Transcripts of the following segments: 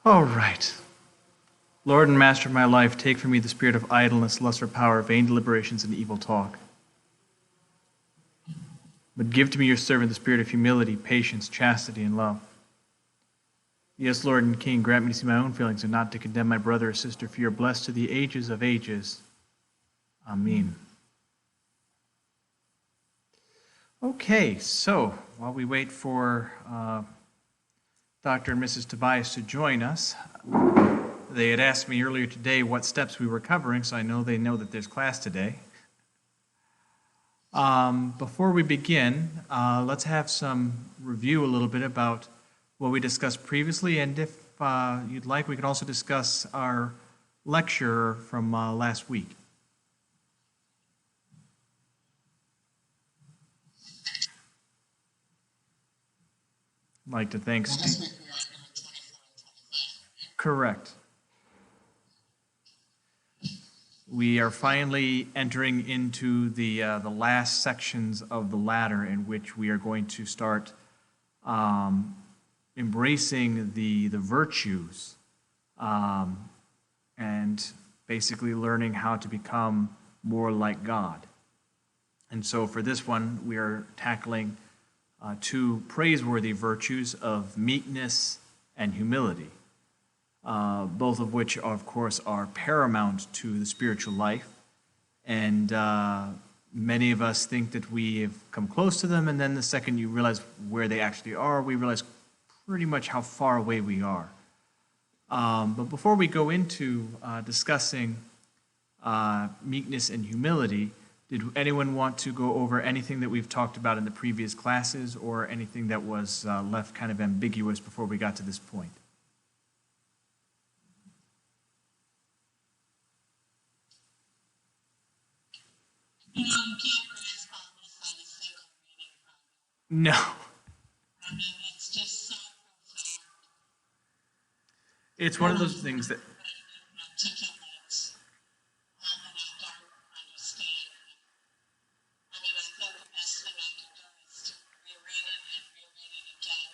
All right. Lord and Master of my life, take from me the spirit of idleness, lust for power, vain deliberations, and evil talk. But give to me, your servant, the spirit of humility, patience, chastity, and love. Yes, Lord and King, grant me to see my own feelings and not to condemn my brother or sister, for you are blessed to the ages of ages. Amen. Okay, so while we wait for Dr. and Mrs. Tobias to join us, they had asked me earlier today what steps we were covering, so I know they know that there's class today. Before we begin, let's have some review a little bit about what we discussed previously, and if you'd like, we can also discuss our lecture from last week. I'd like to thank Steve. Correct. We are finally entering into the last sections of the ladder, in which we are going to start embracing the virtues and basically learning how to become more like God. And so for this one, we are tackling two praiseworthy virtues of meekness and humility, both of which, of course, are paramount to the spiritual life. And many of us think that we have come close to them, and then the second you realize where they actually are, we realize pretty much how far away we are. But before we go into discussing meekness and humility, did anyone want to go over anything that we've talked about in the previous classes, or anything that was left kind of ambiguous before we got to this point? You can't grasp all this on a single reading problem. No. I mean, it's just so profound. It's one of those things that Articulates an adult understanding. I mean, I think the best thing I can do is to reread it and reread it again.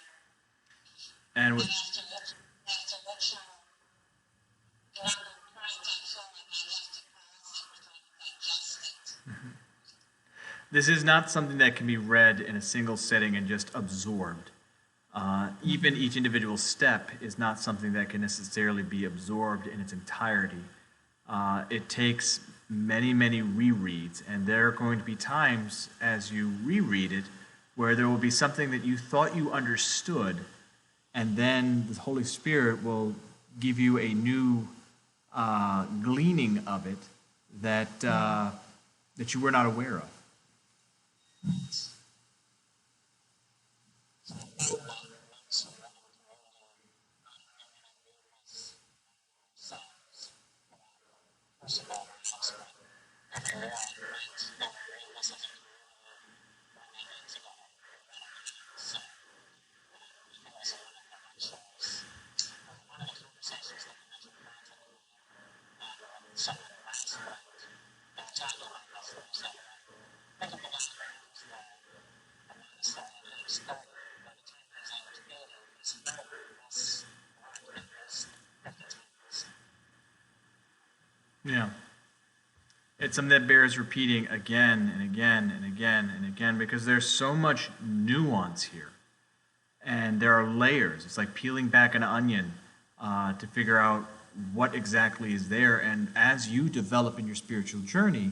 and with After lecture, one of the points I feel like I have to pause and try to digest it. this is not something that can be read in a single setting and just absorbed. Even each individual step is not something that can necessarily be absorbed in its entirety. It takes many, many rereads, and there are going to be times as you reread it where there will be something that you thought you understood, and then the Holy Spirit will give you a new gleaning of it that that you were not aware of. Yeah. It's something that bears repeating again and again and again and again, because there's so much nuance here. And there are layers. It's like peeling back an onion to figure out what exactly is there. And as you develop in your spiritual journey,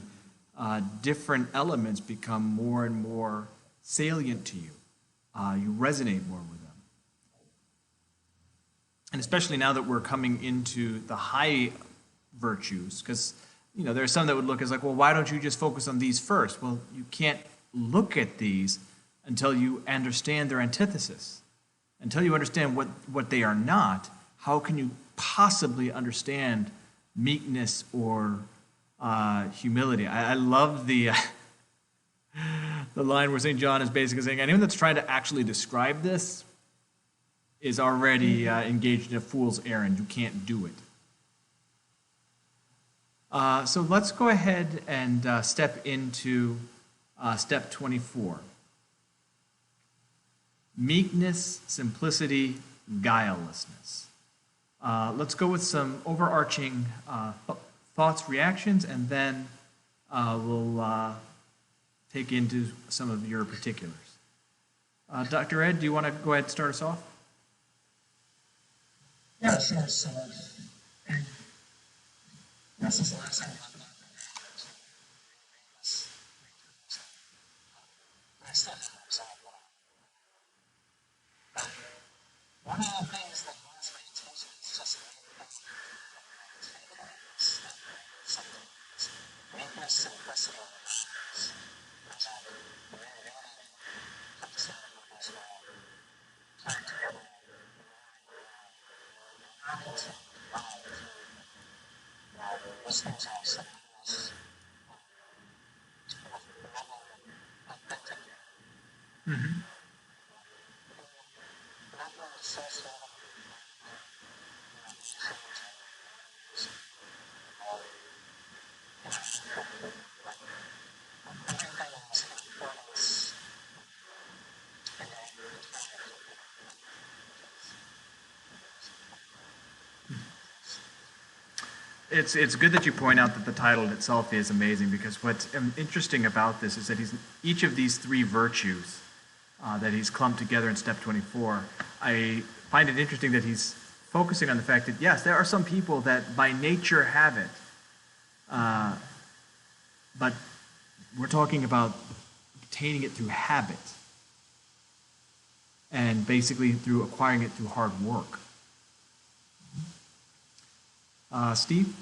different elements become more and more salient to you. You resonate more with them. And especially now that we're coming into the high virtues, because there are some that would look as like, well, why don't you just focus on these first? Well, you can't look at these until you understand their antithesis. Until you understand what they are not, how can you possibly understand meekness or humility? I love the line where St. John is basically saying, anyone that's trying to actually describe this is already engaged in a fool's errand. You can't do it. So let's go ahead and step into step 24. Meekness, simplicity, guilelessness. Let's go with some overarching thoughts, reactions, and then we'll take into some of your particulars. Dr. Ed, do you want to go ahead and start us off? Yeah, sure. So, this is the last time I still have example. One of the things that grabs my attention is just meekness, simplicity, and meekness. Which I really understand as well. Come together, not into these things are synonymous with authentic. Mm-hmm. Not really associated everything else in accordance and It's good that you point out that the title itself is amazing, because what's interesting about this is that each of these three virtues that he's clumped together in step 24. I find it interesting that he's focusing on the fact that, yes, there are some people that by nature have it, but we're talking about obtaining it through habit and basically through acquiring it through hard work. Steve?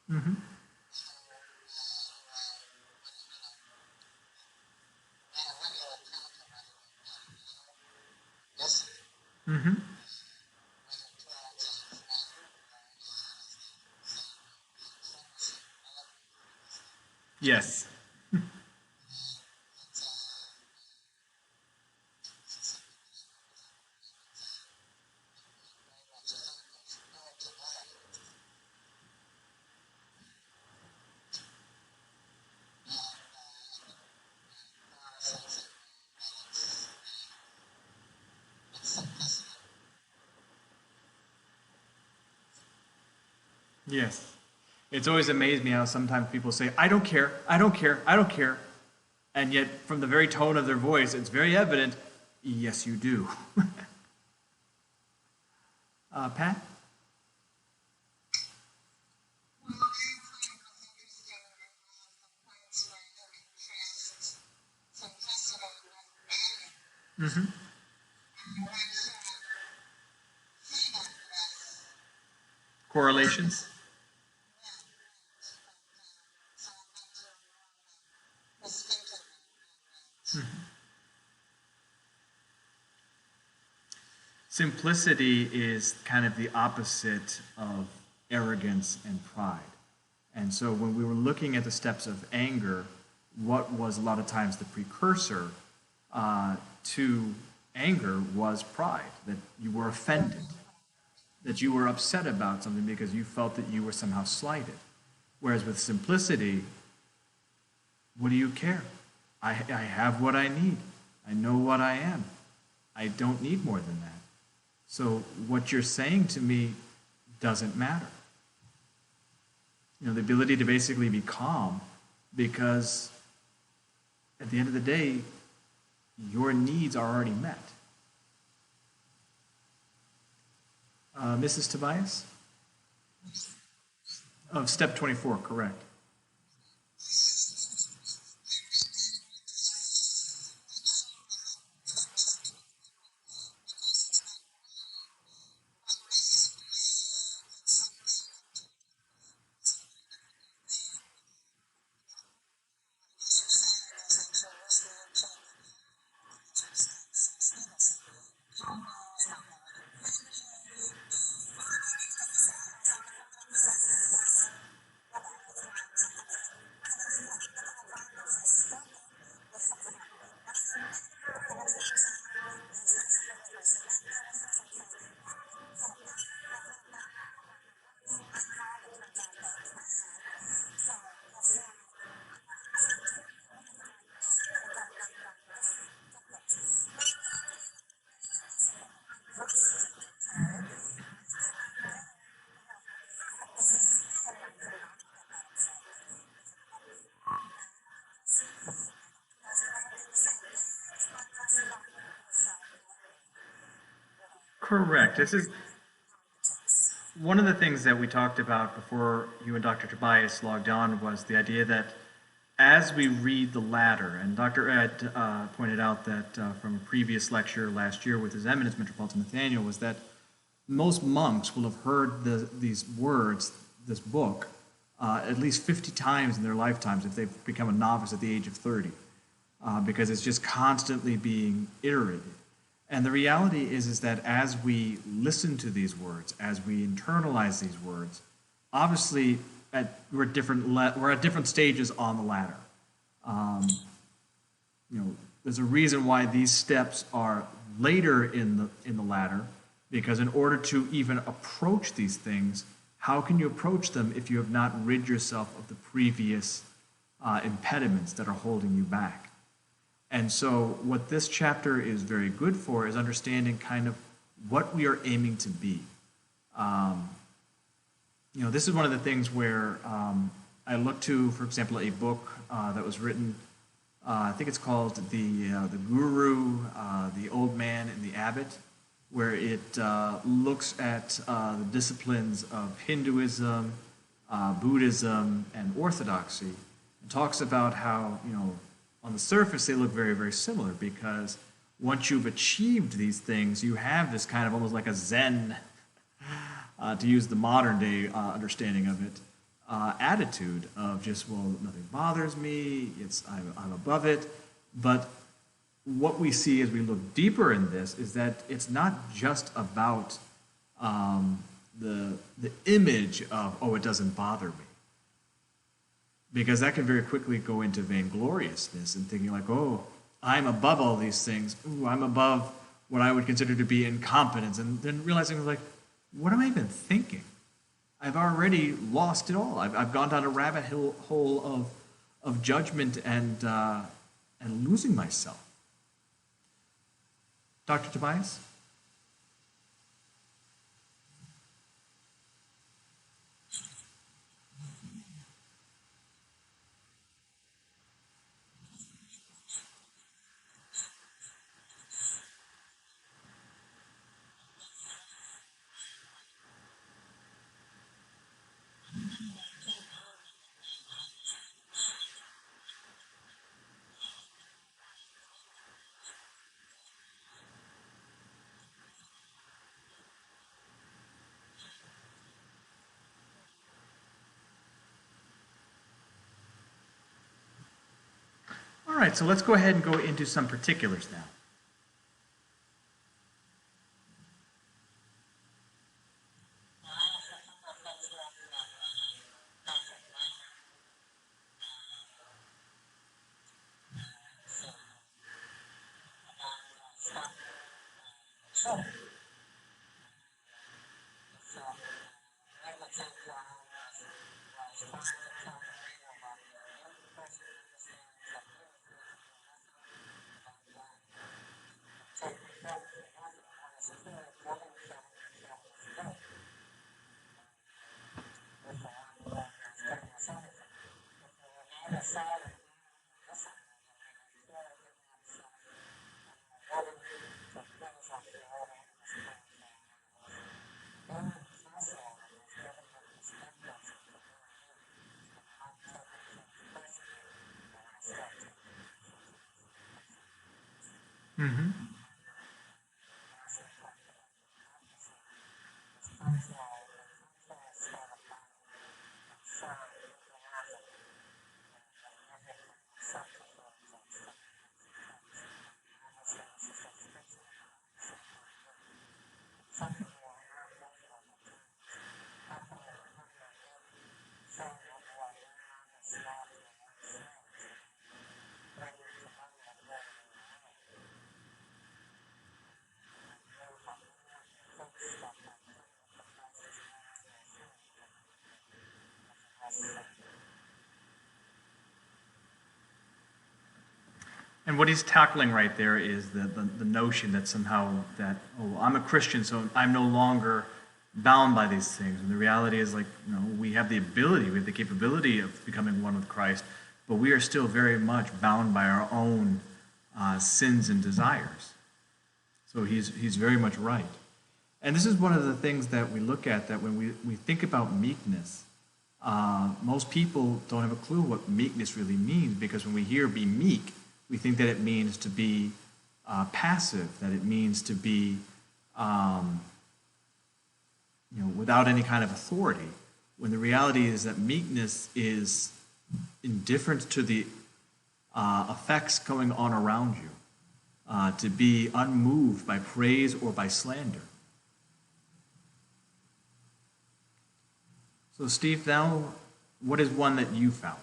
Mm-hmm. Mm-hmm. Yes. Yes. It's always amazed me how sometimes people say, I don't care, I don't care, I don't care. And yet, from the very tone of their voice, it's very evident, yes, you do. Pat? Mm-hmm. Correlations? Simplicity is kind of the opposite of arrogance and pride. And so when we were looking at the steps of anger, what was a lot of times the precursor to anger was pride, that you were offended, that you were upset about something because you felt that you were somehow slighted. Whereas with simplicity, what do you care? I have what I need. I know what I am. I don't need more than that. So what you're saying to me doesn't matter. You know, the ability to basically be calm, because at the end of the day, your needs are already met. Mrs. Tobias? Of step 24, correct. Correct. This is one of the things that we talked about before you and Dr. Tobias logged on was the idea that as we read the latter, and Dr. Ed pointed out that from a previous lecture last year with His Eminence Metropolitan Nathaniel, was that most monks will have heard these words, this book, at least 50 times in their lifetimes if they've become a novice at the age of 30, because it's just constantly being iterated. And the reality is that as we listen to these words, as we internalize these words, obviously we're at different stages on the ladder. There's a reason why these steps are later in the ladder, because in order to even approach these things, how can you approach them if you have not rid yourself of the previous impediments that are holding you back? And so what this chapter is very good for is understanding kind of what we are aiming to be. This is one of the things where I look to, for example, a book that was written, I think it's called The Guru, the Old Man, and the Abbot, where it looks at the disciplines of Hinduism, Buddhism, and Orthodoxy, and talks about how, on the surface they look very, very similar, because once you've achieved these things, you have this kind of almost like a Zen, to use the modern day understanding of it, attitude of just, well, nothing bothers me, I'm above it. But what we see as we look deeper in this is that it's not just about the image of, oh, it doesn't bother me. Because that can very quickly go into vaingloriousness and thinking like, oh, I'm above all these things. Ooh, I'm above what I would consider to be incompetence. And then realizing like, what am I even thinking? I've already lost it all. I've gone down a rabbit hole of judgment and losing myself. Dr. Tobias? All right, so let's go ahead and go into some particulars now. Mm-hmm. And what he's tackling right there is the notion that somehow that, oh, I'm a Christian, so I'm no longer bound by these things. And the reality is, like, we have the ability, we have the capability of becoming one with Christ, but we are still very much bound by our own sins and desires. So he's very much right. And this is one of the things that we look at, that when we think about meekness, most people don't have a clue what meekness really means, because when we hear be meek, we think that it means to be passive, that it means to be without any kind of authority, when the reality is that meekness is indifference to the effects going on around you, to be unmoved by praise or by slander. So, Steve, now, what is one that you found?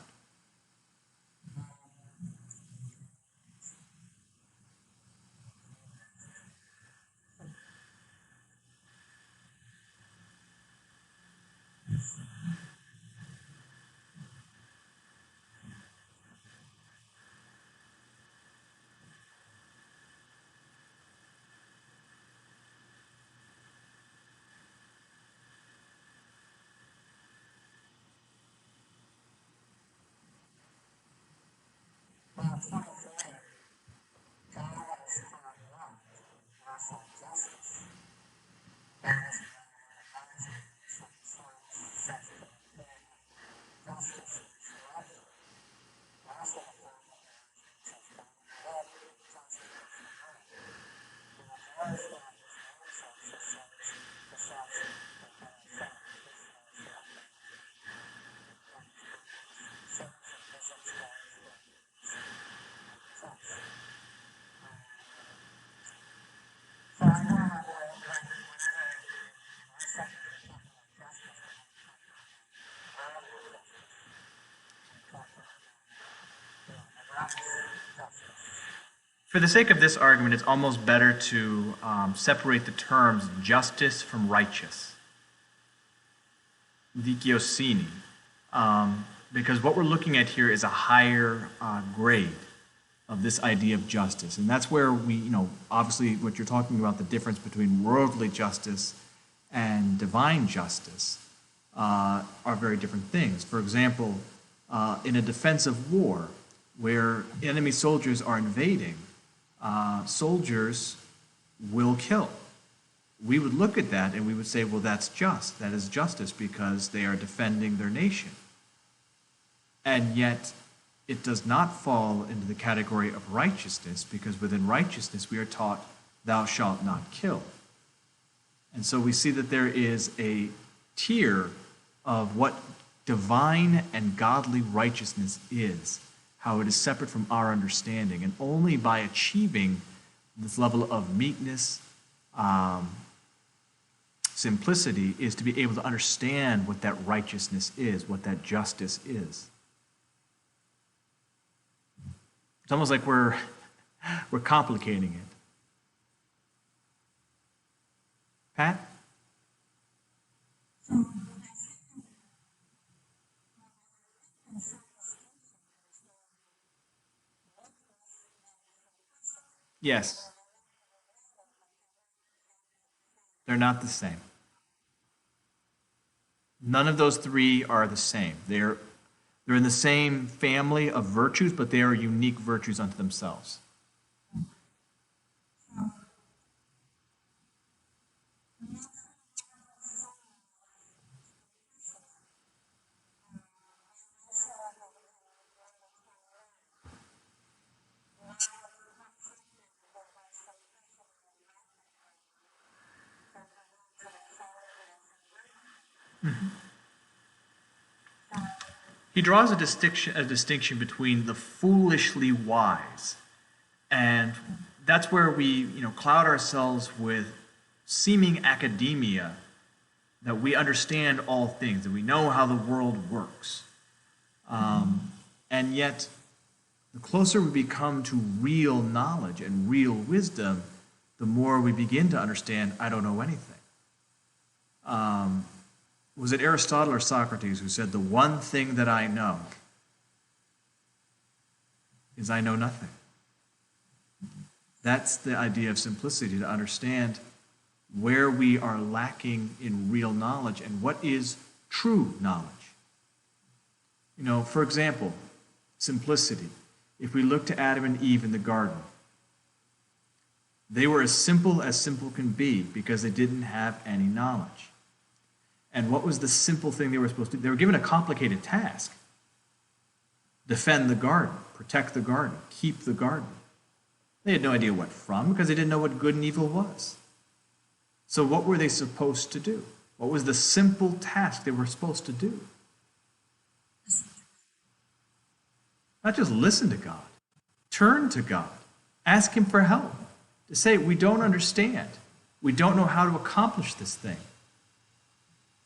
For the sake of this argument, it's almost better to separate the terms justice from righteous, dikaiosune, because what we're looking at here is a higher grade of this idea of justice. And that's where obviously what you're talking about, the difference between worldly justice and divine justice, are very different things. For example, in a defensive war, where enemy soldiers are invading, soldiers will kill. We would look at that and we would say, well, that's just. That is justice, because they are defending their nation. And yet, it does not fall into the category of righteousness, because within righteousness we are taught, thou shalt not kill. And so we see that there is a tier of what divine and godly righteousness is, how it is separate from our understanding. And only by achieving this level of meekness, simplicity, is to be able to understand what that righteousness is, what that justice is. It's almost like we're complicating it. Pat? Yes. They're not the same. None of those three are the same. They're in the same family of virtues, but they are unique virtues unto themselves. He draws a distinction between the foolishly wise, and that's where we cloud ourselves with seeming academia, that we understand all things, that we know how the world works. And yet, the closer we become to real knowledge and real wisdom, the more we begin to understand, I don't know anything. Was it Aristotle or Socrates who said, the one thing that I know is I know nothing? That's the idea of simplicity, to understand where we are lacking in real knowledge and what is true knowledge. For example, simplicity. If we look to Adam and Eve in the garden, They were as simple can be because they didn't have any knowledge. And what was the simple thing they were supposed to do? They were given a complicated task. Defend the garden, protect the garden, keep the garden. They had no idea what from because they didn't know what good and evil was. So what were they supposed to do? What was the simple task they were supposed to do? Not just listen to God. Turn to God. Ask Him for help. To say, we don't understand. We don't know how to accomplish this thing.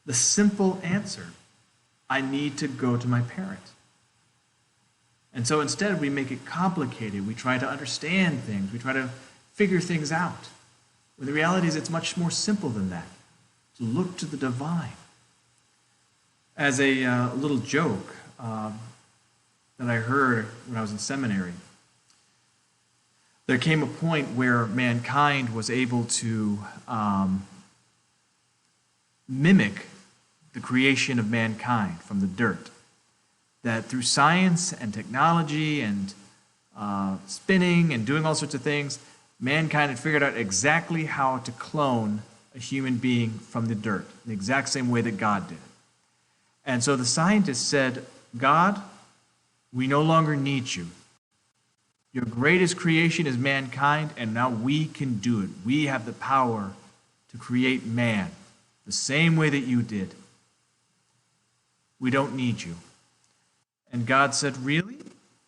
The simple answer, I need to go to my parent. And so instead we make it complicated. We try to understand things. We try to figure things out. When the reality is it's much more simple than that. To look to the divine. As a little joke that I heard when I was in seminary, there came a point where mankind was able to mimic the creation of mankind from the dirt. That through science and technology and spinning and doing all sorts of things, mankind had figured out exactly how to clone a human being from the dirt, the exact same way that God did it. And so the scientists said, God, we no longer need you. Your greatest creation is mankind, and now we can do it. We have the power to create man the same way that you did. We don't need you. And God said, really?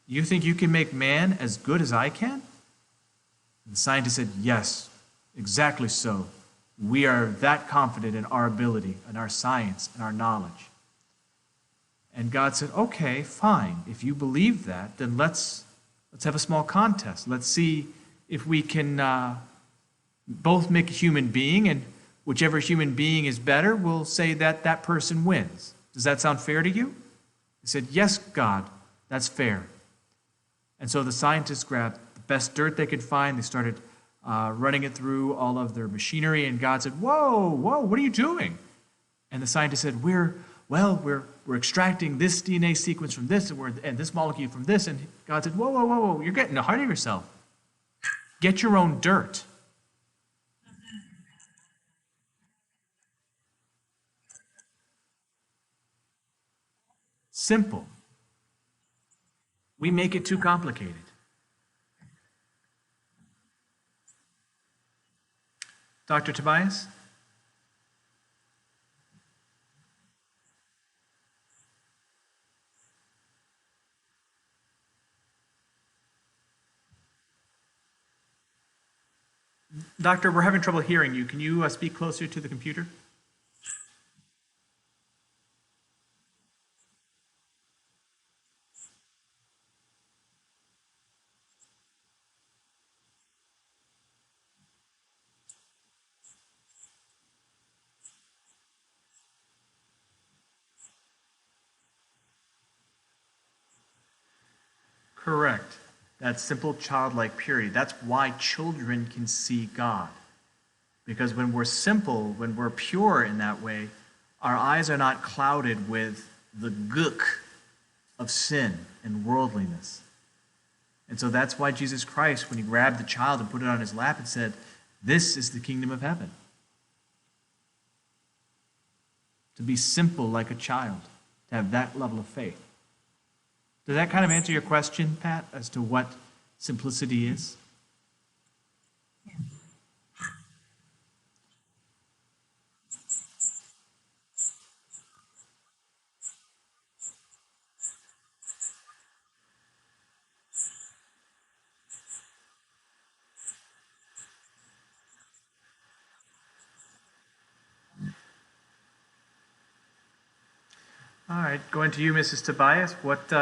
You think you can make man as good as I can? And the scientist said, yes, exactly so. We are that confident in our ability, in our science, and our knowledge. And God said, okay, fine. If you believe that, then let's have a small contest. Let's see if we can both make a human being, and whichever human being is better, we'll say that that person wins. Does that sound fair to you? He said, yes, God, that's fair. And so the scientists grabbed the best dirt they could find. They started running it through all of their machinery, and God said, whoa, what are you doing? And the scientists said, we're extracting this DNA sequence from this, and this molecule from this. And God said, whoa, you're getting ahead of yourself. Get your own dirt. Simple. We make it too complicated. Dr. Tobias? Doctor, we're having trouble hearing you. Can you speak closer to the computer? Correct. That simple childlike purity. That's why children can see God. Because when we're simple, when we're pure in that way, our eyes are not clouded with the gook of sin and worldliness. And so that's why Jesus Christ, when he grabbed the child and put it on his lap and said, this is the kingdom of heaven. To be simple like a child, to have that level of faith. Does that kind of answer your question, Pat, as to what simplicity is? All right, going to you, Mrs. Tobias. What?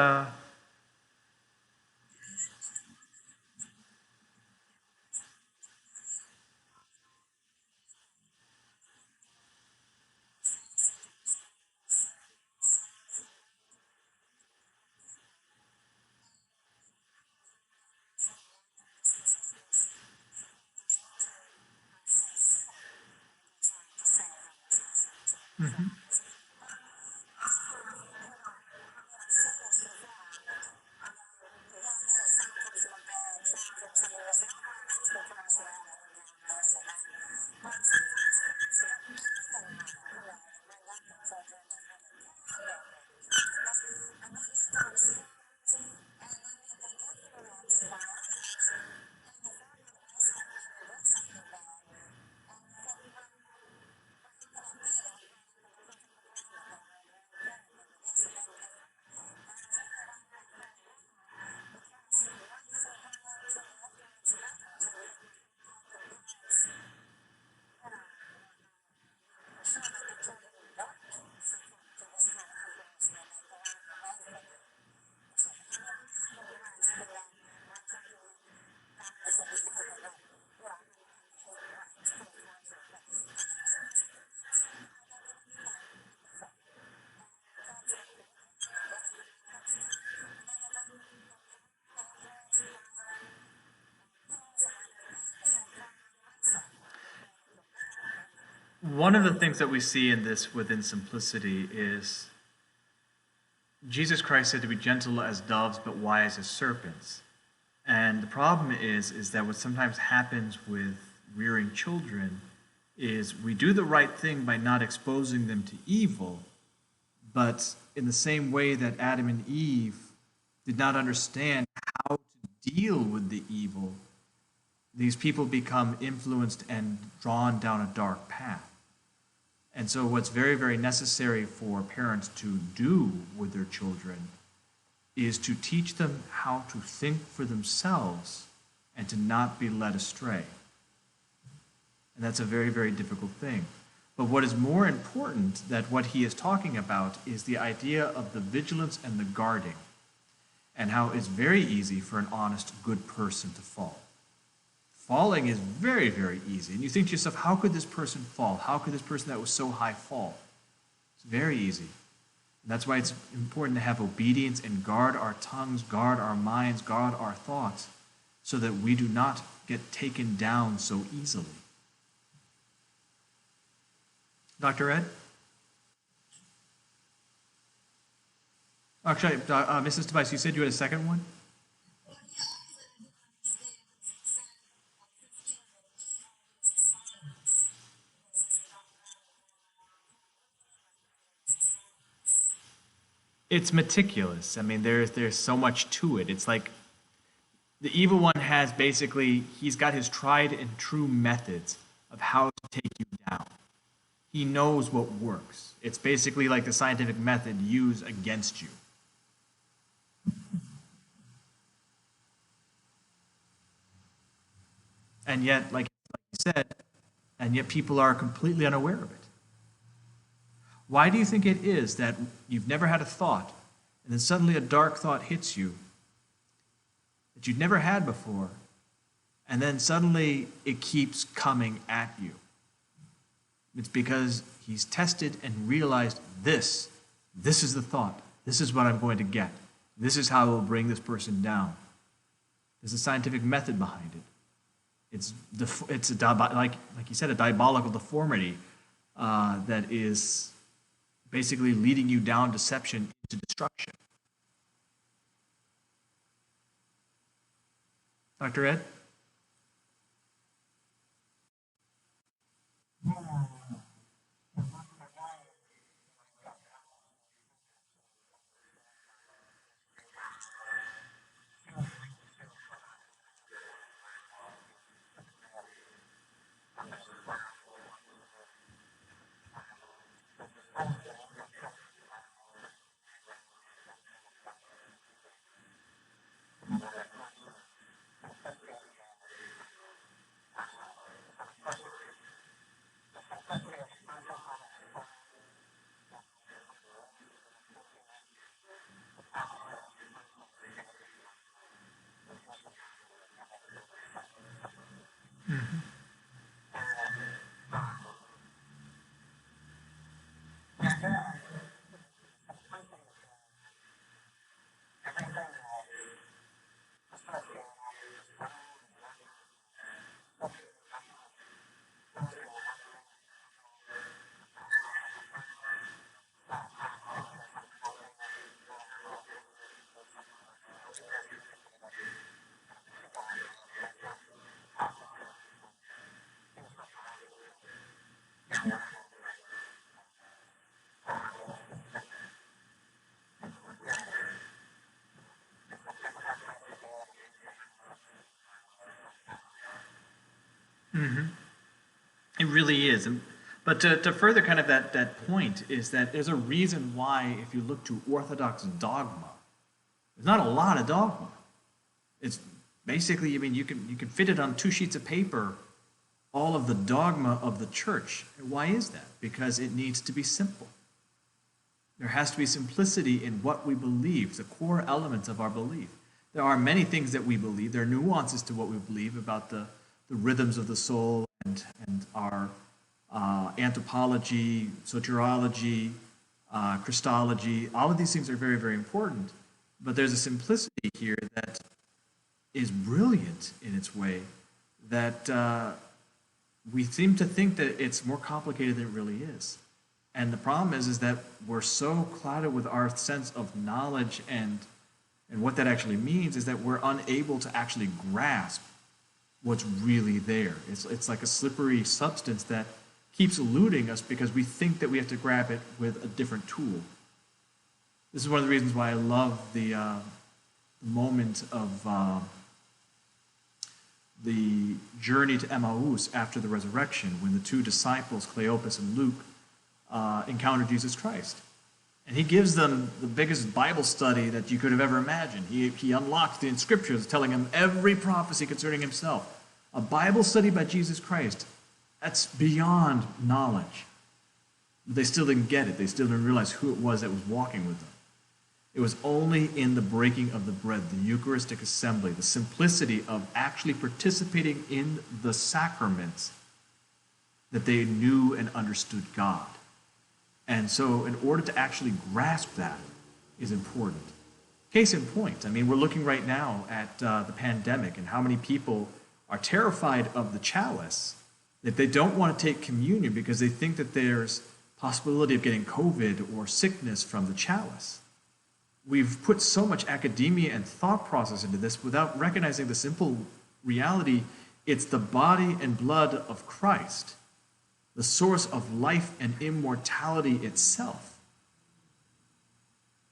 One of the things that we see in this within simplicity is Jesus Christ said to be gentle as doves but wise as serpents. And the problem is that what sometimes happens with rearing children is we do the right thing by not exposing them to evil, but in the same way that Adam and Eve did not understand how to deal with the evil, these people become influenced and drawn down a dark path. And so what's very, very necessary for parents to do with their children is to teach them how to think for themselves and to not be led astray. And that's a very, very difficult thing. But what is more important that what he is talking about is the idea of the vigilance and the guarding, and how it's very easy for an honest, good person to fall. Falling is very, very easy. And you think to yourself, how could this person fall? How could this person that was so high fall? It's very easy. And that's why it's important to have obedience and guard our tongues, guard our minds, guard our thoughts, so that we do not get taken down so easily. Dr. Ed? Actually, Mrs. Tobias, you said you had a second one? It's meticulous. I mean, there's so much to it. It's like the evil one has basically, he's got his tried and true methods of how to take you down. He knows what works. It's basically like the scientific method used against you. And yet, like you said, and yet people are completely unaware of it. Why do you think it is that you've never had a thought, and then suddenly a dark thought hits you that you'd never had before, and then suddenly it keeps coming at you? It's because he's tested and realized this is the thought. This is what I'm going to get. This is how I will bring this person down. There's a scientific method behind it. It's like you said, a diabolical deformity that is basically leading you down deception into destruction. Dr. Ed? It really is. But to further kind of that point is that there's a reason why, if you look to Orthodox dogma, there's not a lot of dogma. It's basically, I mean, you can fit it on 2 sheets of paper, all of the dogma of the church. And why is that? Because it needs to be simple. There has to be simplicity in what we believe, the core elements of our belief. There are many things that we believe. There are nuances to what we believe about the rhythms of the soul and our anthropology, soteriology, Christology. All of these things are very, very important. But there's a simplicity here that is brilliant in its way that we seem to think that it's more complicated than it really is. And the problem is that we're so clouded with our sense of knowledge and what that actually means is that we're unable to actually grasp what's really there. It's like a slippery substance that keeps eluding us because we think that we have to grab it with a different tool. This is one of the reasons why I love the moment of the journey to Emmaus after the resurrection, when the two disciples, Cleopas and Luke, encounter Jesus Christ. And he gives them the biggest Bible study that you could have ever imagined. He unlocks the scriptures, telling them every prophecy concerning himself. A Bible study by Jesus Christ, that's beyond knowledge. They still didn't get it. They still didn't realize who it was that was walking with them. It was only in the breaking of the bread, the Eucharistic assembly, the simplicity of actually participating in the sacraments, that they knew and understood God. And so in order to actually grasp that is important. Case in point, I mean, we're looking right now at the pandemic and how many people are terrified of the chalice, that they don't want to take communion because they think that there's possibility of getting COVID or sickness from the chalice. We've put so much academia and thought process into this without recognizing the simple reality. It's the body and blood of Christ, the source of life and immortality itself.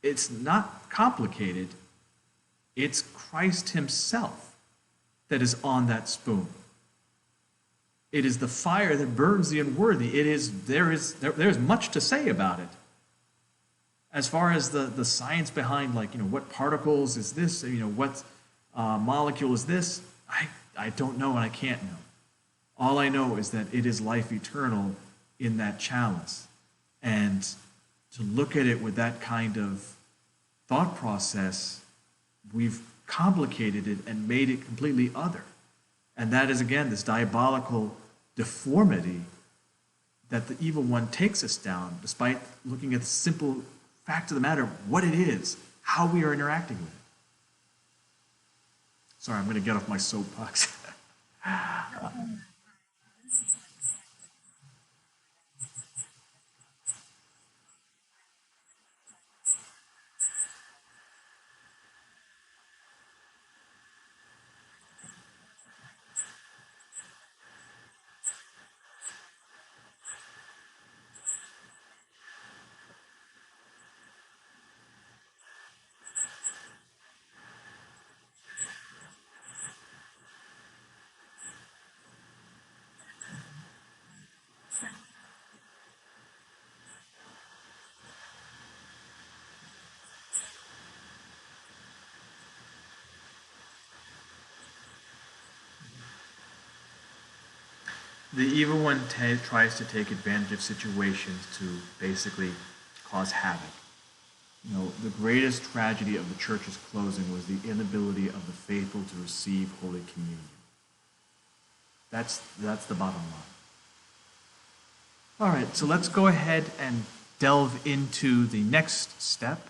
It's not complicated. It's Christ himself that is on that spoon. It is the fire that burns the unworthy. There is much to say about it. As far as the science behind, what particles is this, what molecule is this, I don't know and I can't know. All I know is that it is life eternal in that chalice. And to look at it with that kind of thought process, we've complicated it and made it completely other. And that is, again, this diabolical deformity that the evil one takes us down, despite looking at the simple fact of the matter, what it is, how we are interacting with it. Sorry, I'm going to get off my soapbox. The evil one tries to take advantage of situations to basically cause havoc. The greatest tragedy of the church's closing was the inability of the faithful to receive Holy Communion. That's the bottom line. All right, so let's go ahead and delve into the next step,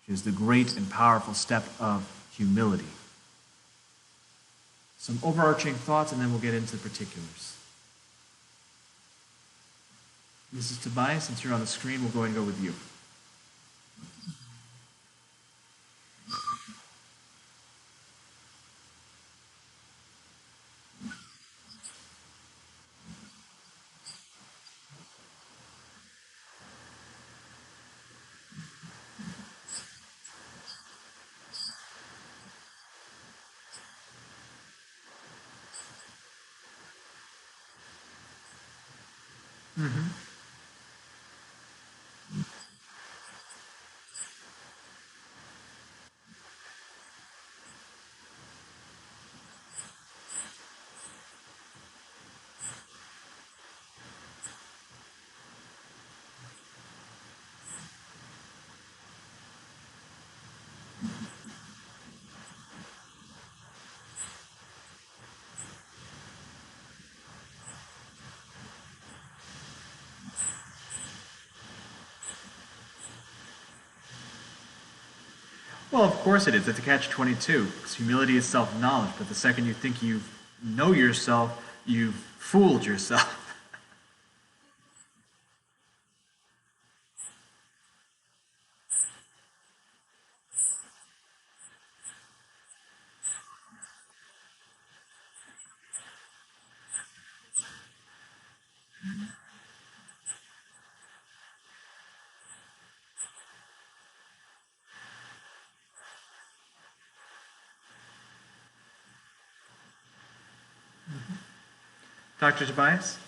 which is the great and powerful step of humility. Some overarching thoughts, and then we'll get into the particulars. Mrs. Tobias, since you're on the screen, we'll go ahead and go with you. Mm-hmm. Well, of course it is. It's a catch-22. Because humility is self-knowledge, but the second you think you know yourself, you've fooled yourself. Dr. Tobias?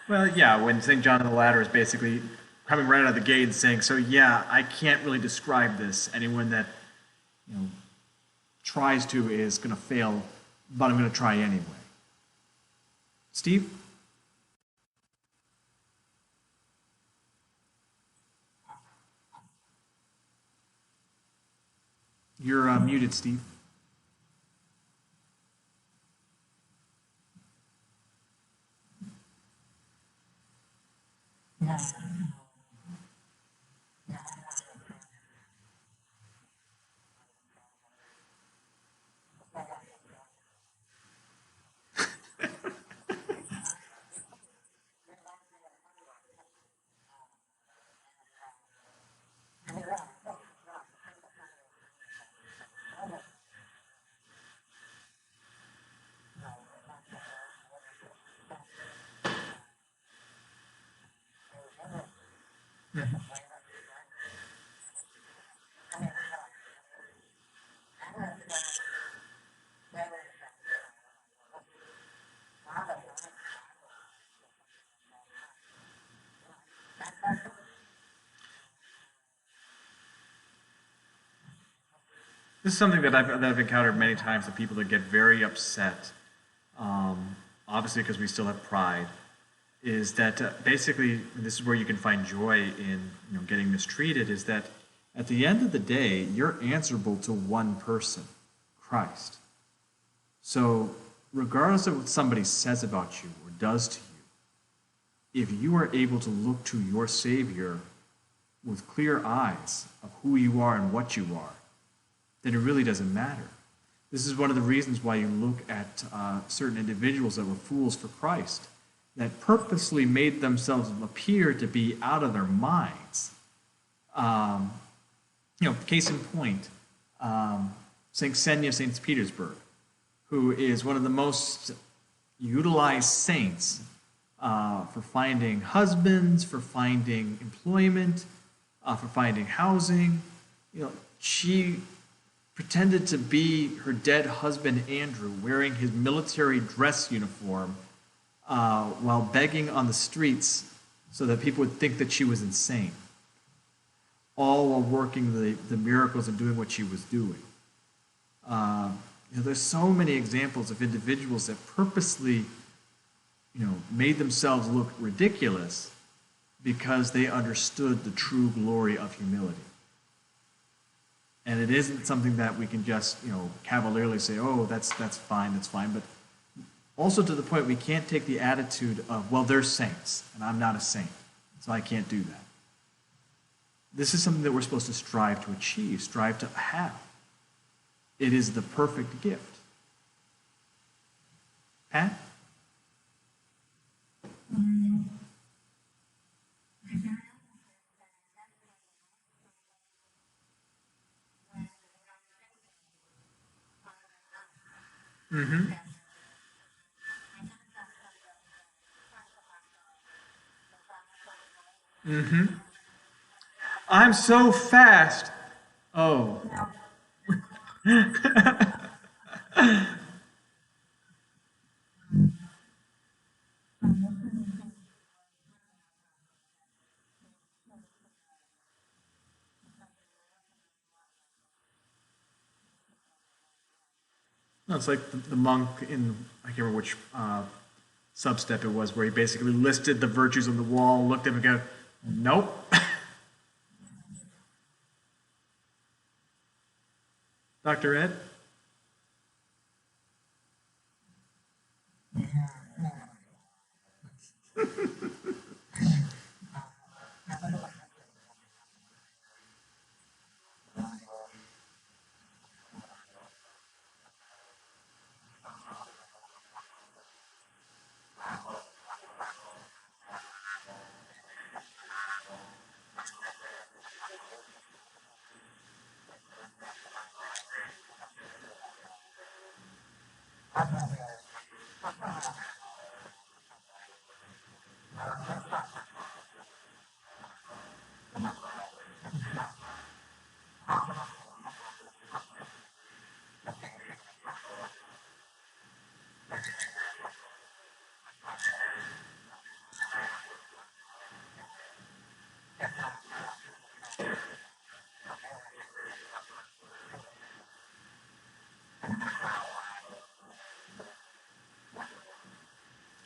Well, yeah, when St. John of the Ladder is basically coming right out of the gate and saying, so yeah, I can't really describe this. Anyone that tries to is going to fail, but I'm going to try anyway. Steve? You're muted, Steve. This is something that I've encountered many times, the people that get very upset, obviously because we still have pride, is that basically, and this is where you can find joy in getting mistreated, is that at the end of the day, you're answerable to one person, Christ. So regardless of what somebody says about you or does to you, if you are able to look to your Savior with clear eyes of who you are and what you are, then it really doesn't matter. This is one of the reasons why you look at certain individuals that were fools for Christ, that purposely made themselves appear to be out of their minds. Case in point, St. Xenia of St. Petersburg, who is one of the most utilized saints for finding husbands, for finding employment, for finding housing. She pretended to be her dead husband Andrew, wearing his military dress uniform while begging on the streets so that people would think that she was insane, all while working the miracles and doing what she was doing. There's so many examples of individuals that purposely made themselves look ridiculous because they understood the true glory of humility. And it isn't something that we can just, cavalierly say, oh, that's fine. But also to the point we can't take the attitude of, well, they're saints, and I'm not a saint, so I can't do that. This is something that we're supposed to strive to achieve, strive to have. It is the perfect gift. Pat? Mm-hmm. Mm-hmm. I'm so fast. Oh. No, it's like the monk in, I can't remember which substep it was, where he basically listed the virtues on the wall, looked at him and go, nope. Dr. Ed?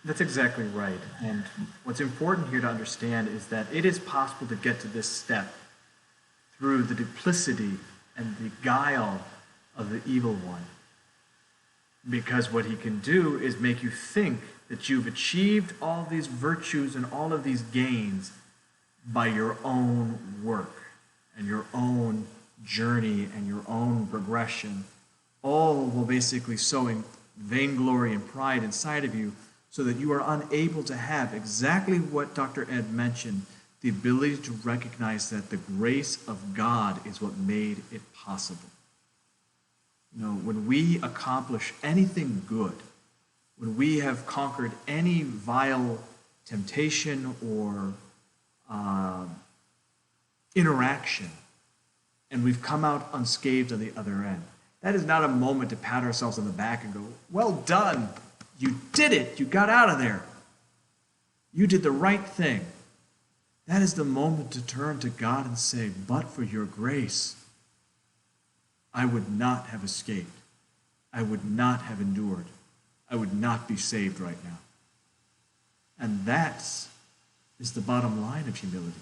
That's exactly right. And what's important here to understand is that it is possible to get to this step through the duplicity and the guile of the evil one. Because what he can do is make you think that you've achieved all these virtues and all of these gains by your own work and your own journey and your own progression, all while basically sowing vainglory and pride inside of you so that you are unable to have exactly what Dr. Ed mentioned, the ability to recognize that the grace of God is what made it possible. When we accomplish anything good, when we have conquered any vile temptation or interaction, and we've come out unscathed on the other end, that is not a moment to pat ourselves on the back and go, well done, you did it, you got out of there, you did the right thing. That is the moment to turn to God and say, but for your grace, I would not have escaped. I would not have endured. I would not be saved right now. And that is the bottom line of humility.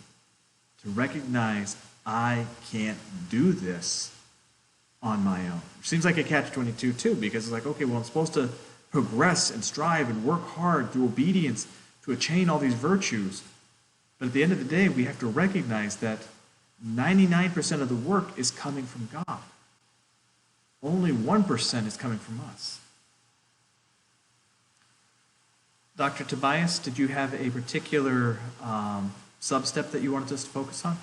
To recognize I can't do this on my own. Which seems like a catch-22 too, because it's like, okay, well, I'm supposed to progress and strive and work hard through obedience to attain all these virtues. But at the end of the day, we have to recognize that 99% of the work is coming from God. Only 1% is coming from us. Dr. Tobias, did you have a particular substep that you wanted us to focus on?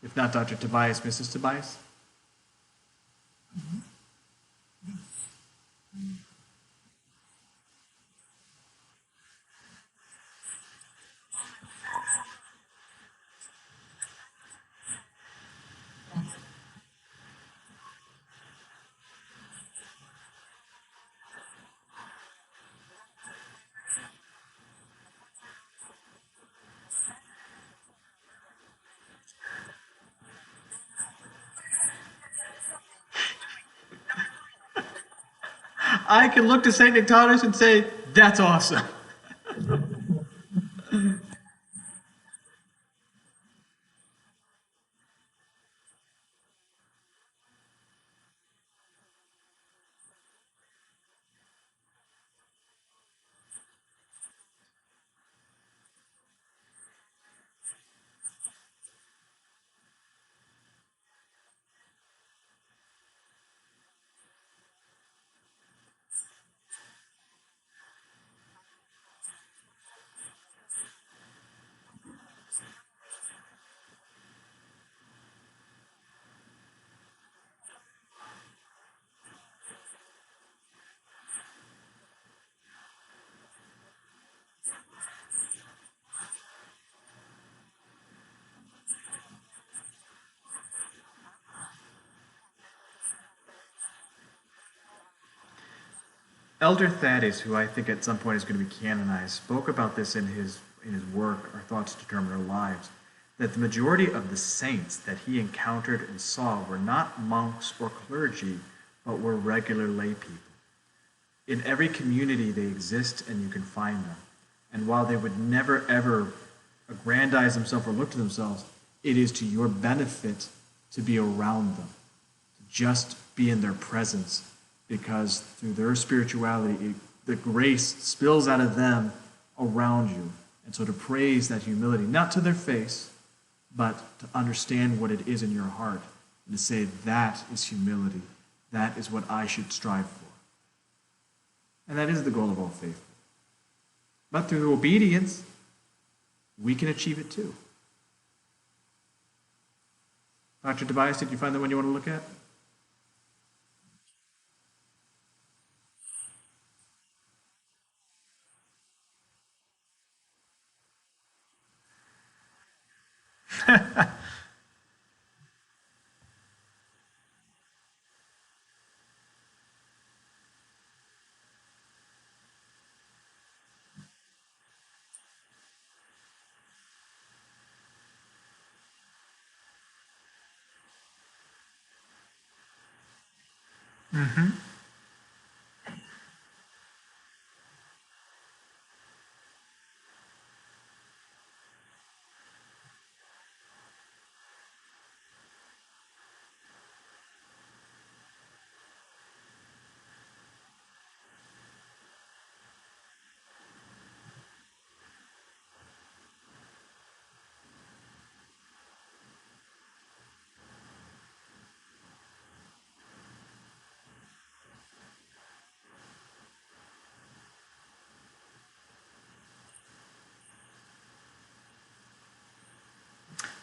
If not Dr. Tobias, Mrs. Tobias? I can look to St. Nectaris and say, that's awesome. Elder Thaddeus, who I think at some point is going to be canonized, spoke about this in his work, Our Thoughts Determine Our Lives, that the majority of the saints that he encountered and saw were not monks or clergy, but were regular lay people. In every community they exist and you can find them. And while they would never ever aggrandize themselves or look to themselves, it is to your benefit to be around them, to just be in their presence, because through their spirituality, the grace spills out of them around you. And so to praise that humility, not to their face, but to understand what it is in your heart, and to say, that is humility. That is what I should strive for. And that is the goal of all faithful. But through obedience, we can achieve it too. Dr. Tobias, did you find the one you want to look at?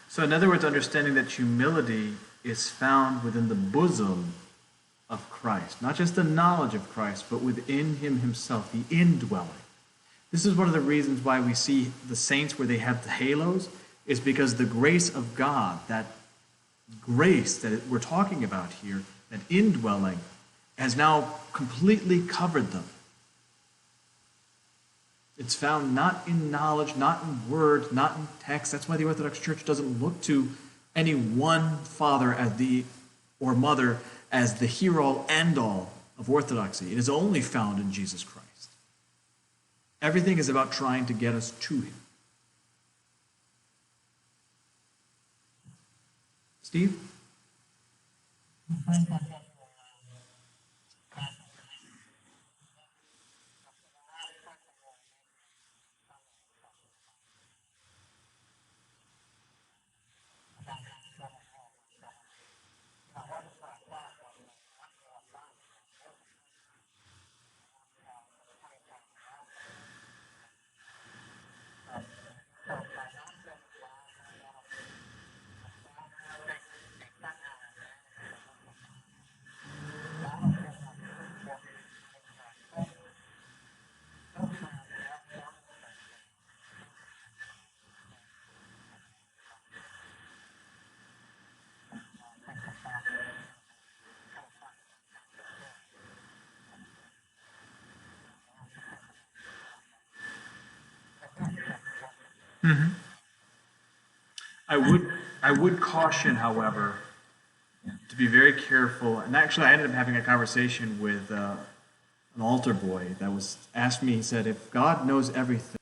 So in other words, understanding that humility is found within the bosom of Christ. Not just the knowledge of Christ, but within him himself, the indwelling. This is one of the reasons why we see the saints where they have the halos, is because the grace of God, that grace that we're talking about here, that indwelling, has now completely covered them. It's found not in knowledge, not in word, not in text. That's why the Orthodox Church doesn't look to any one father as or mother as the hero and all of orthodoxy. It is only found in Jesus Christ. Everything is about trying to get us to him. Steve? I would caution, however, to be very careful. And actually, I ended up having a conversation with an altar boy that was asked me, he said, if God knows everything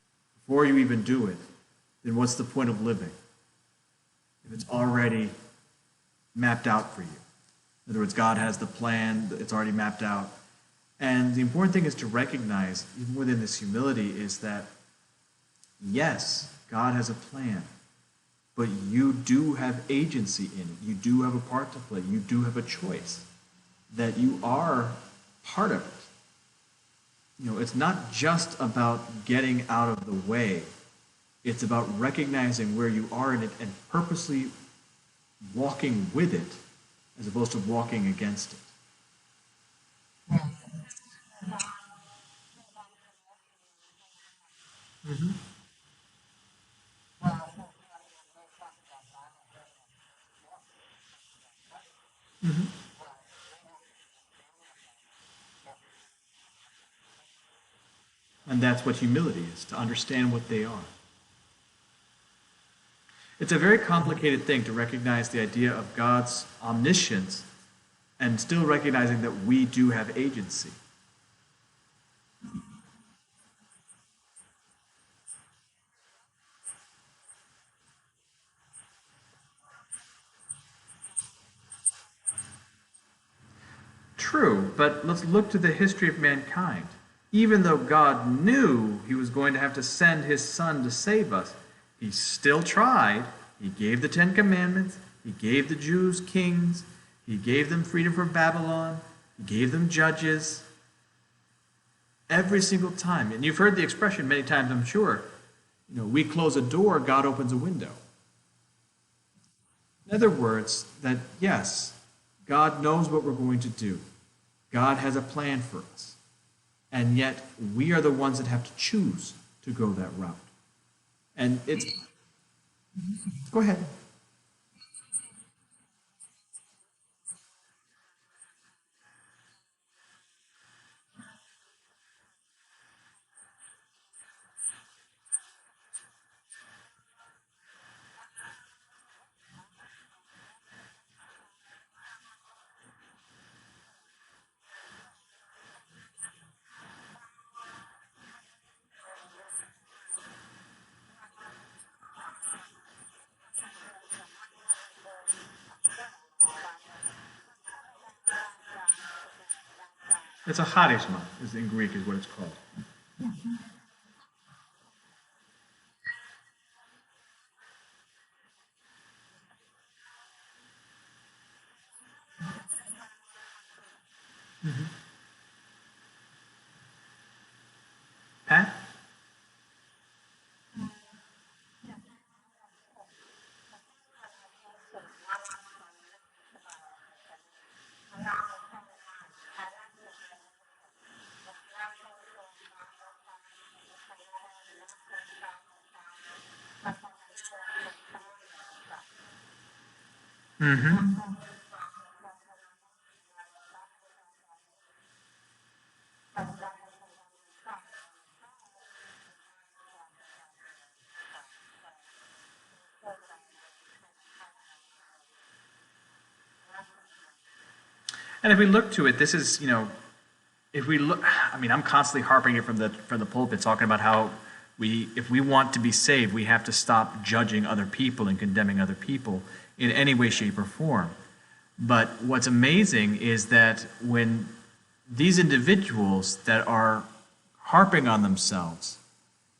before you even do it, then what's the point of living? If it's already mapped out for you. In other words, God has the plan, it's already mapped out. And the important thing is to recognize, even within this humility, is that, yes, God has a plan, but you do have agency in it. You do have a part to play. You do have a choice, that you are part of it. It's not just about getting out of the way. It's about recognizing where you are in it and purposely walking with it as opposed to walking against it. Mm-hmm. Mm-hmm. And that's what humility is, to understand what they are. It's a very complicated thing to recognize the idea of God's omniscience and still recognizing that we do have agency. True, but let's look to the history of mankind. Even though God knew he was going to have to send his son to save us, he still tried. He gave the Ten Commandments. He gave the Jews kings. He gave them freedom from Babylon. He gave them judges. Every single time. And you've heard the expression many times, I'm sure. We close a door, God opens a window. In other words, that yes, God knows what we're going to do. God has a plan for us. And yet, we are the ones that have to choose to go that route. And it's... Go ahead. It's a charisma, in Greek is what it's called. Pat? Mm-hmm. And if we look to it, this is, if we look, I'm constantly harping it from the pulpit, talking about how if we want to be saved, we have to stop judging other people and condemning other people in any way, shape, or form. But what's amazing is that when these individuals that are harping on themselves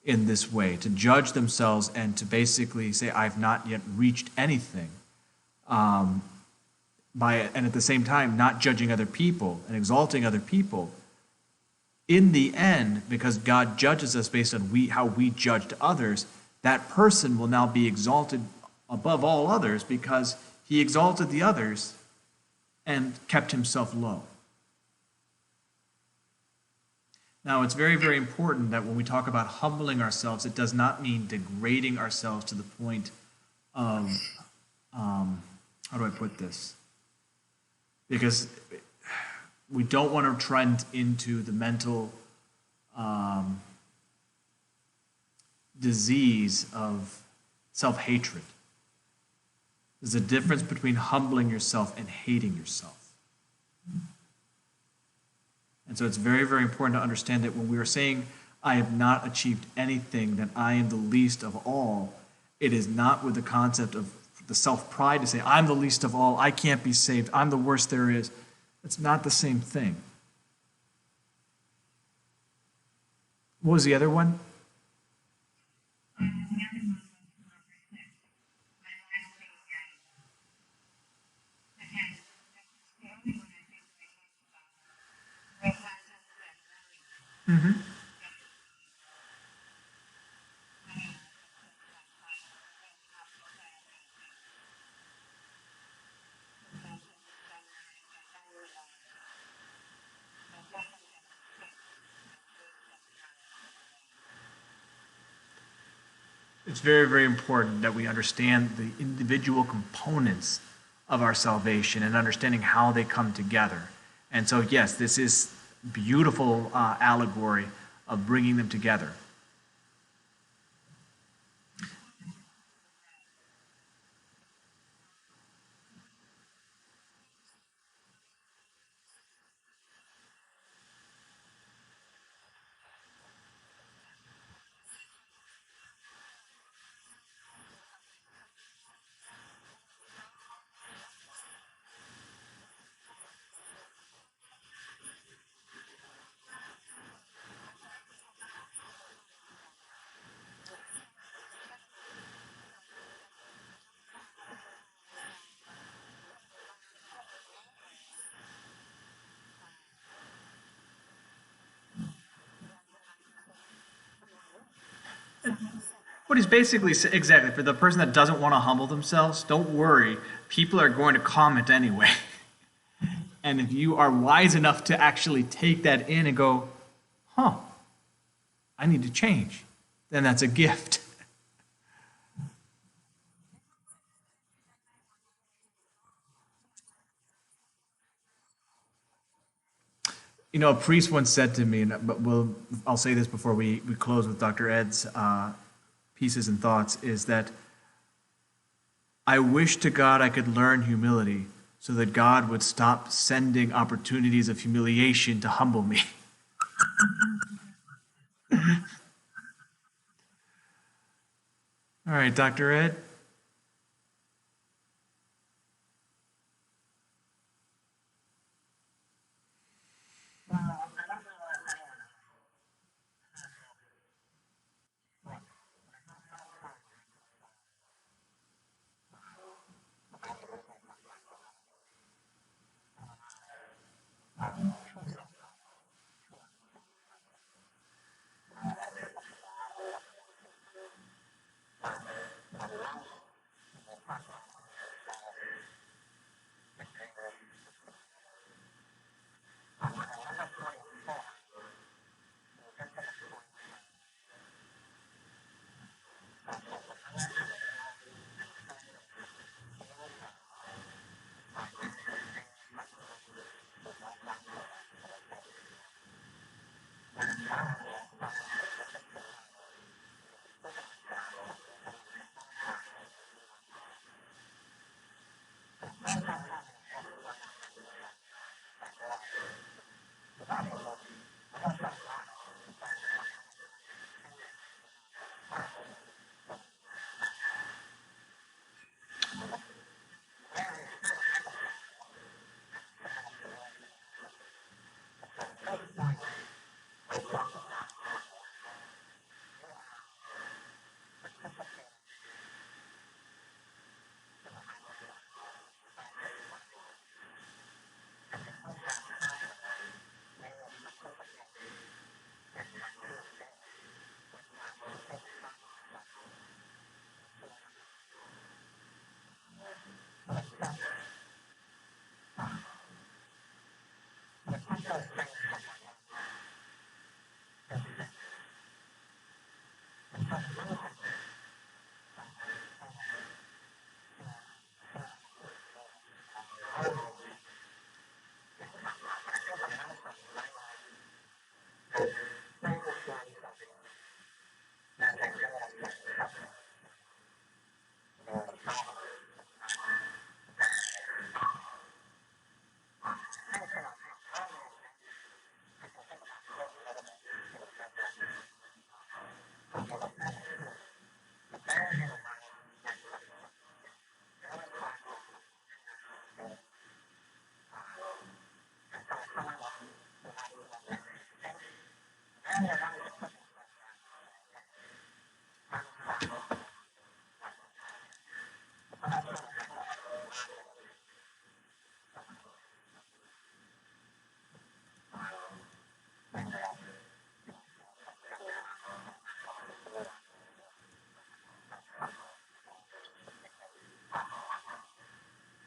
in this way, to judge themselves and to basically say, I've not yet reached anything, and at the same time not judging other people and exalting other people, in the end, because God judges us based on how we judged others, that person will now be exalted above all others because he exalted the others and kept himself low. Now, it's very, very important that when we talk about humbling ourselves, it does not mean degrading ourselves to the point of, how do I put this? Because we don't want to trend into the mental disease of self-hatred. There's a difference between humbling yourself and hating yourself. And so it's very, very important to understand that when we are saying, I have not achieved anything, that I am the least of all, it is not with the concept of the self-pride to say, I'm the least of all, I can't be saved, I'm the worst there is. It's not the same thing. What was the other one? The other one was number 6. My last thing, again, that's the only one I think I talked about. Where Pastor said earlier. Mm-hmm. It's very, very important that we understand the individual components of our salvation and understanding how they come together. And so, yes, this is beautiful allegory of bringing them together. What he's basically exactly, for the person that doesn't want to humble themselves, don't worry. People are going to comment anyway. And if you are wise enough to actually take that in and go, huh, I need to change, then that's a gift. You know, a priest once said to me, but I'll say this before we close with Dr. Ed's pieces and thoughts, is that I wish to God I could learn humility so that God would stop sending opportunities of humiliation to humble me. All right, Dr. Ed.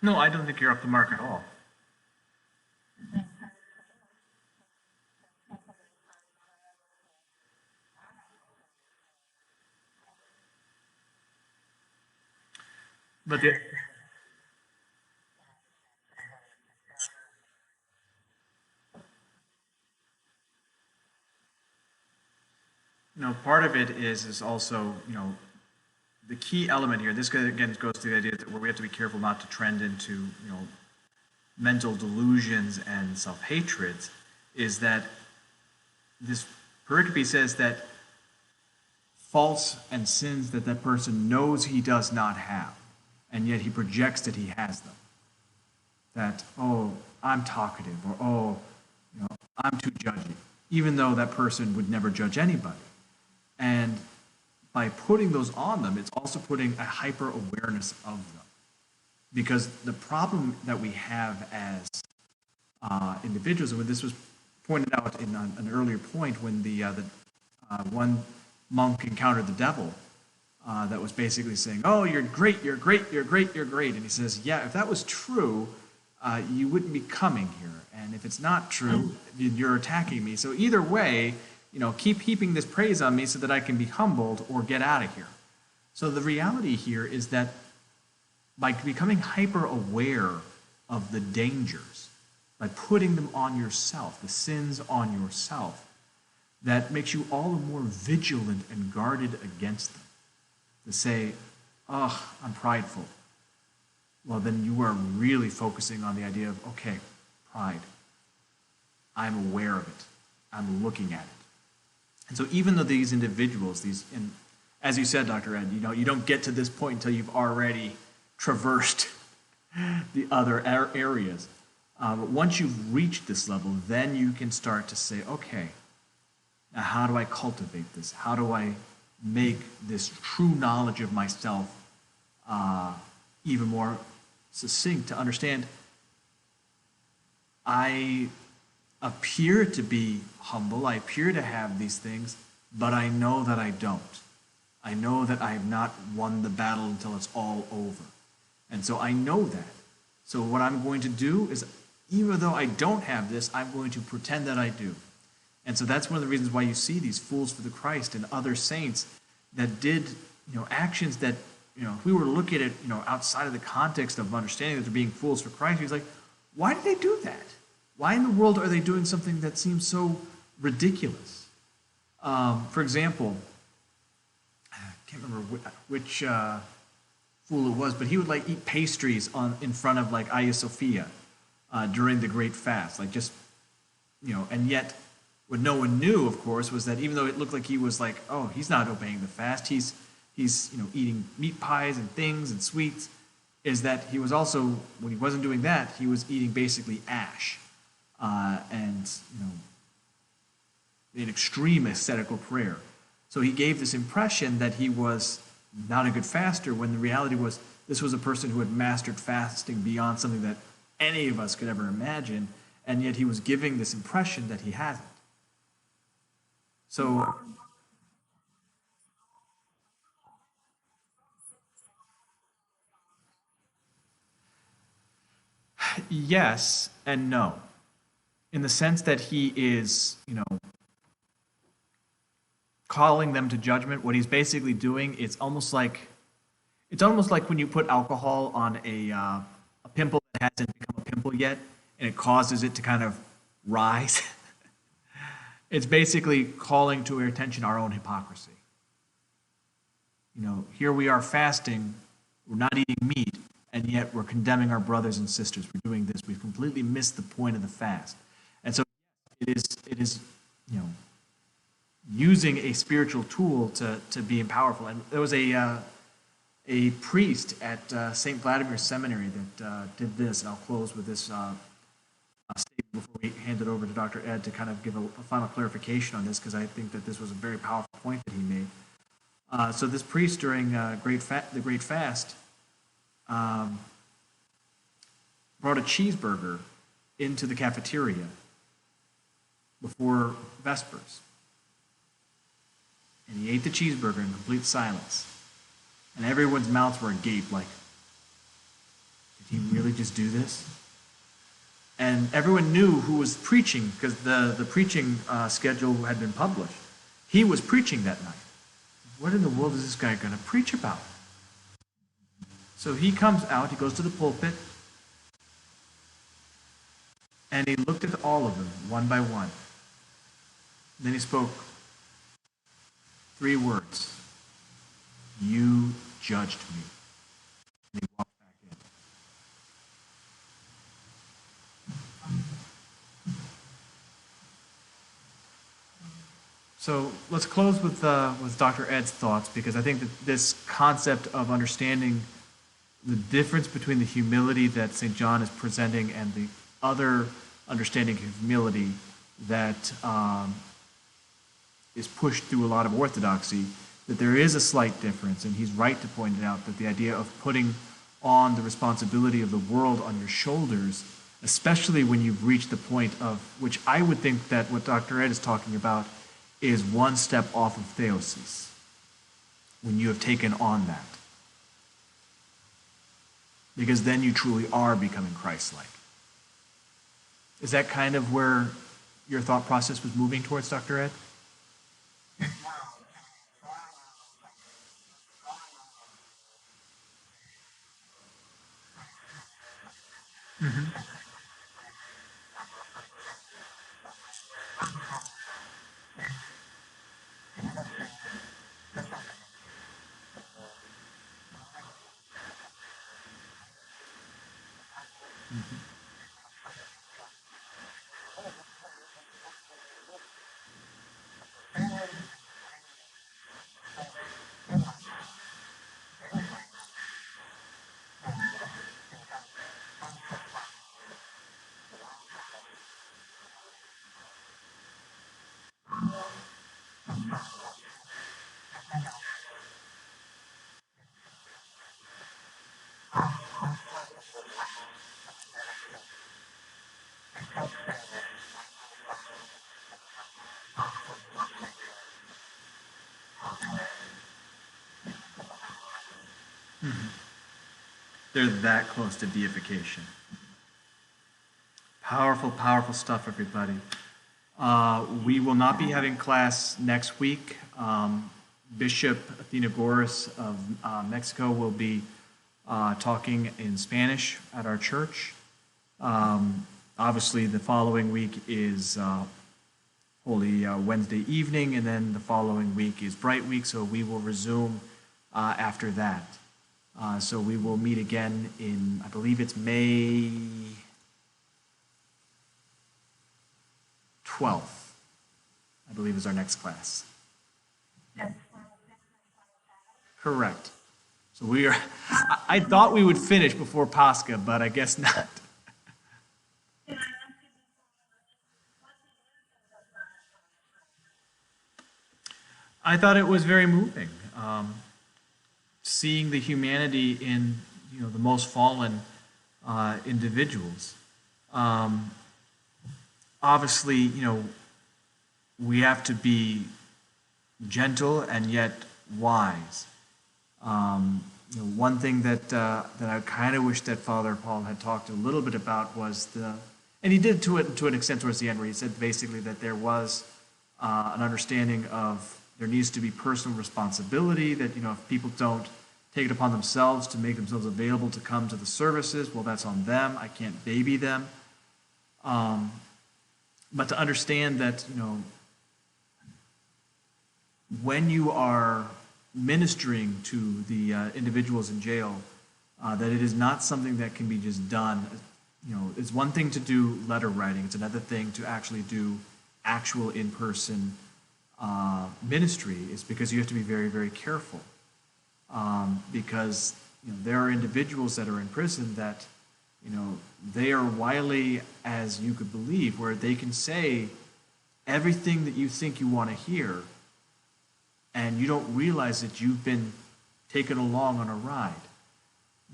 No, I don't think you're up the mark at all. But the, part of it is also, the key element here. This again goes to the idea that where we have to be careful not to trend into, mental delusions and self-hatreds, is that this pericope says that faults and sins that that person knows he does not have, and yet he projects that he has them. That, oh, I'm talkative, or oh, I'm too judgy, even though that person would never judge anybody. And by putting those on them, it's also putting a hyper awareness of them. Because the problem that we have as individuals, and when this was pointed out in an earlier point, when the one monk encountered the devil, that was basically saying, "Oh, you're great, you're great, you're great, you're great," and he says, "Yeah, if that was true, you wouldn't be coming here, and if it's not true, you're attacking me. So either way, keep heaping this praise on me so that I can be humbled or get out of here." So the reality here is that by becoming hyper aware of the dangers, by putting them on yourself, the sins on yourself, that makes you all the more vigilant and guarded against them. To say, "Oh, I'm prideful." Well, then you are really focusing on the idea of, okay, pride. I'm aware of it. I'm looking at it. And so even though these individuals, and as you said, Dr. Ed, you don't get to this point until you've already traversed the other areas. But once you've reached this level, then you can start to say, okay, now how do I cultivate this? How do I make this true knowledge of myself even more succinct to understand? I appear to be humble, I appear to have these things, but I know that I don't. I know that I have not won the battle until it's all over. And so I know that. So what I'm going to do is, even though I don't have this, I'm going to pretend that I do. And so that's one of the reasons why you see these fools for the Christ and other saints that did, actions that, if we were to look at it, outside of the context of understanding that they're being fools for Christ, he's like, why did they do that? Why in the world are they doing something that seems so ridiculous? For example, I can't remember which fool it was, but he would eat pastries in front of Hagia Sophia during the Great Fast, and yet what no one knew, of course, was that even though it looked like he was oh, he's not obeying the fast, he's eating meat pies and things and sweets, is that he was also, when he wasn't doing that, he was eating basically ash and an extreme ascetical prayer. So he gave this impression that he was not a good faster, when the reality was this was a person who had mastered fasting beyond something that any of us could ever imagine, and yet he was giving this impression that he hasn't. So, yes and no, in the sense that he is, calling them to judgment. What he's basically doing, it's almost like when you put alcohol on a pimple that hasn't become a pimple yet, and it causes it to kind of rise. It's basically calling to our attention our own hypocrisy. Here we are fasting, we're not eating meat, and yet we're condemning our brothers and sisters for doing this. We've completely missed the point of the fast. And so it is, using a spiritual tool to be powerful. And there was a priest at St. Vladimir Seminary that did this, and I'll close with this statement before we hand it over to Dr. Ed to kind of give a final clarification on this, because I think that this was a very powerful point that he made. So this priest during the Great Fast brought a cheeseburger into the cafeteria before Vespers. And he ate the cheeseburger in complete silence. And everyone's mouths were agape, like, Did he really just do this? And everyone knew who was preaching because the preaching schedule had been published. He was preaching that night. What in the world is this guy going to preach about? So he comes out, he goes to the pulpit, and he looked at all of them, one by one. Then he spoke 3 words. You judged me. And he walked back in. So let's close with Dr. Ed's thoughts, because I think that this concept of understanding the difference between the humility that St. John is presenting and the other understanding of humility that is pushed through a lot of orthodoxy, that there is a slight difference, and he's right to point it out, that the idea of putting on the responsibility of the world on your shoulders, especially when you've reached the point of, which I would think that what Dr. Ed is talking about is one step off of theosis, when you have taken on that. Because then you truly are becoming Christ-like. Is that kind of where your thought process was moving towards, Dr. Ed? They're that close to deification. Powerful, powerful stuff, everybody. We will not be having class next week. Bishop Athenagoras of Mexico will be talking in Spanish at our church. Obviously, the following week is Holy Wednesday evening, and then the following week is Bright Week, so we will resume after that. So we will meet again in, I believe it's May 12th, I believe is our next class. Correct. So we are, I thought we would finish before Pascha, but I guess not. I thought it was very moving. Seeing the humanity in the most fallen individuals. Obviously, we have to be gentle and yet wise. One thing that I kind of wish that Father Paul had talked a little bit about was and he did to an extent towards the end, where he said basically that there was an understanding of there needs to be personal responsibility, that if people don't take it upon themselves to make themselves available to come to the services, well, that's on them. I can't baby them. But to understand that, when you are ministering to the individuals in jail, that it is not something that can be just done. It's one thing to do letter writing. It's another thing to actually do actual in-person ministry. It's because you have to be very, very careful. Because there are individuals that are in prison that, they are wily as you could believe, where they can say everything that you think you want to hear, and you don't realize that you've been taken along on a ride.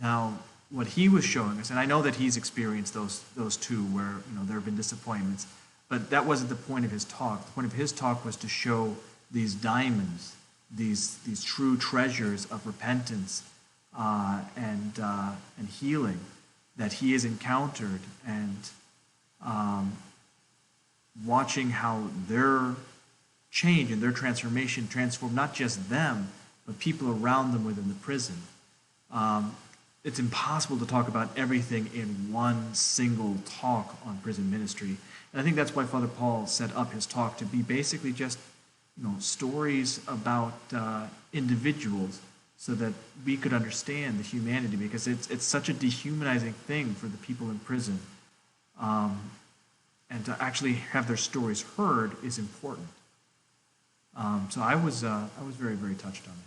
Now, what he was showing us, and I know that he's experienced those too, where there have been disappointments, but that wasn't the point of his talk. The point of his talk was to show these diamonds, these true treasures of repentance and healing that he has encountered, and watching how their change and their transformation transform not just them, but people around them within the prison. It's impossible to talk about everything in one single talk on prison ministry. And I think that's why Father Paul set up his talk to be basically just, stories about individuals, so that we could understand the humanity, because it's such a dehumanizing thing for the people in prison. And to actually have their stories heard is important. So I was very, very touched on it.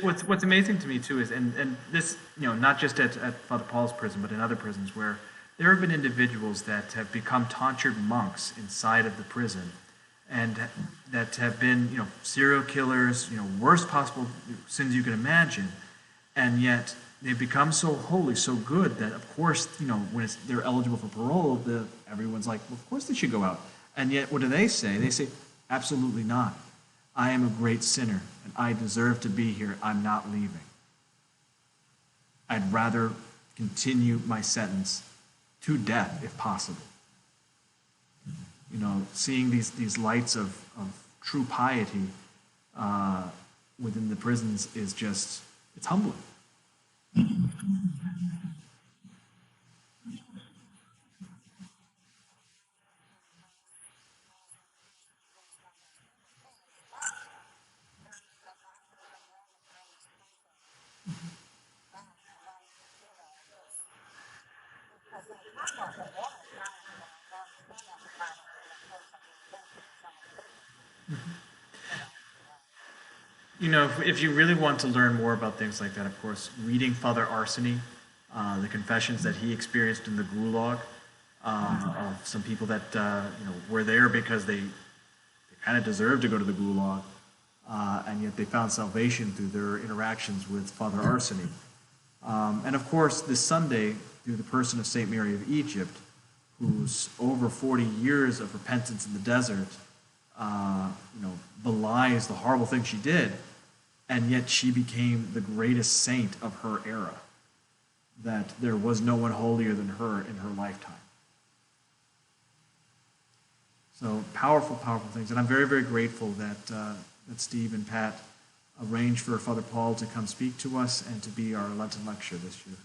What's amazing to me too is, and this, not just at Father Paul's prison, but in other prisons, where there have been individuals that have become tonsured monks inside of the prison, and that have been, serial killers, worst possible sins you can imagine, and yet they've become so holy, so good, that of course, when they're eligible for parole, everyone's like, well, of course they should go out. And yet, what do they say? They say, absolutely not. I am a great sinner, and I deserve to be here. I'm not leaving. I'd rather continue my sentence to death, if possible. Seeing these lights of true piety within the prisons is just, it's humbling. If you really want to learn more about things like that, of course, reading Father Arseny, the confessions that he experienced in the Gulag, of some people that were there because they kind of deserved to go to the Gulag, and yet they found salvation through their interactions with Father Arseny. And of course, this Sunday, through the person of St. Mary of Egypt, whose over 40 years of repentance in the desert, belies the horrible thing she did, and yet she became the greatest saint of her era, that there was no one holier than her in her lifetime. So powerful, powerful things. And I'm very, very grateful that Steve and Pat arranged for Father Paul to come speak to us and to be our Lenten lecture this year.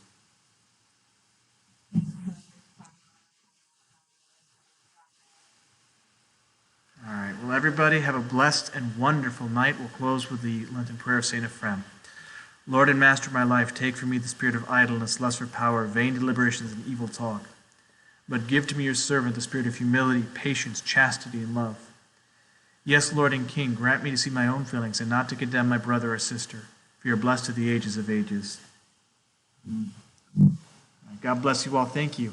All right. Well, everybody have a blessed and wonderful night. We'll close with the Lenten prayer of St. Ephraim. Lord and Master of my life, take from me the spirit of idleness, lust for power, vain deliberations, and evil talk. But give to me, your servant, the spirit of humility, patience, chastity, and love. Yes, Lord and King, grant me to see my own feelings and not to condemn my brother or sister, for you are blessed to the ages of ages. God bless you all. Thank you.